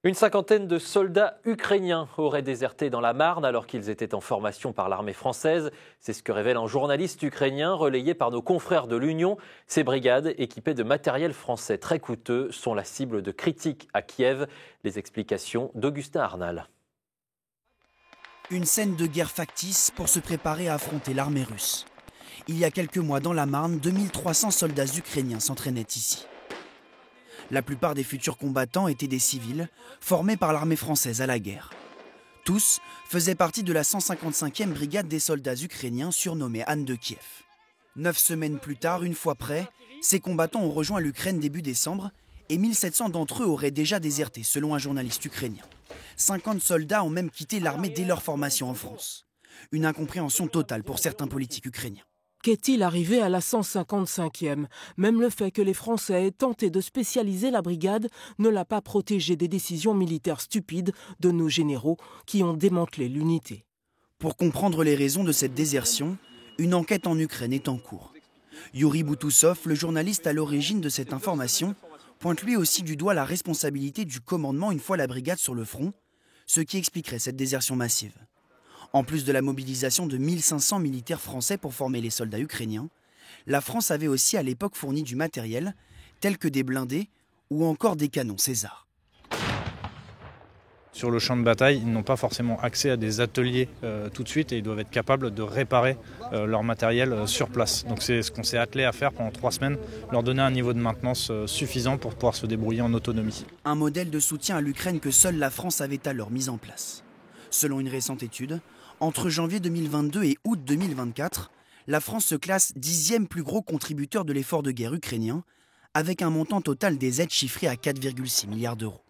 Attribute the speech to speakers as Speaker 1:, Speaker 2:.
Speaker 1: Une cinquantaine de soldats ukrainiens auraient déserté dans la Marne alors qu'ils étaient en formation par l'armée française. C'est ce que révèle un journaliste ukrainien relayé par nos confrères de l'Union. Ces brigades, équipées de matériel français très coûteux, sont la cible de critiques à Kiev. Les explications d'Augustin Arnal.
Speaker 2: Une scène de guerre factice pour se préparer à affronter l'armée russe. Il y a quelques mois dans la Marne, 2300 soldats ukrainiens s'entraînaient ici. La plupart des futurs combattants étaient des civils, formés par l'armée française à la guerre. Tous faisaient partie de la 155e brigade des soldats ukrainiens surnommée Anne de Kiev. 9 semaines plus tard, une fois prêts, ces combattants ont rejoint l'Ukraine début décembre et 1700 d'entre eux auraient déjà déserté, selon un journaliste ukrainien. 50 soldats ont même quitté l'armée dès leur formation en France. Une incompréhension totale pour certains politiques ukrainiens.
Speaker 3: Qu'est-il arrivé à la 155e? Même le fait que les Français aient tenté de spécialiser la brigade ne l'a pas protégé des décisions militaires stupides de nos généraux qui ont démantelé l'unité.
Speaker 2: Pour comprendre les raisons de cette désertion, une enquête en Ukraine est en cours. Yuri Boutousov, le journaliste à l'origine de cette information, pointe lui aussi du doigt la responsabilité du commandement une fois la brigade sur le front, ce qui expliquerait cette désertion massive. En plus de la mobilisation de 1500 militaires français pour former les soldats ukrainiens, la France avait aussi à l'époque fourni du matériel, tel que des blindés ou encore des canons César.
Speaker 4: Sur le champ de bataille, ils n'ont pas forcément accès à des ateliers tout de suite et ils doivent être capables de réparer leur matériel sur place. Donc c'est ce qu'on s'est attelé à faire pendant 3 semaines, leur donner un niveau de maintenance suffisant pour pouvoir se débrouiller en autonomie.
Speaker 2: Un modèle de soutien à l'Ukraine que seule la France avait alors mis en place. Selon une récente étude, entre janvier 2022 et août 2024, la France se classe 10e plus gros contributeur de l'effort de guerre ukrainien, avec un montant total des aides chiffré à 4,6 milliards d'euros.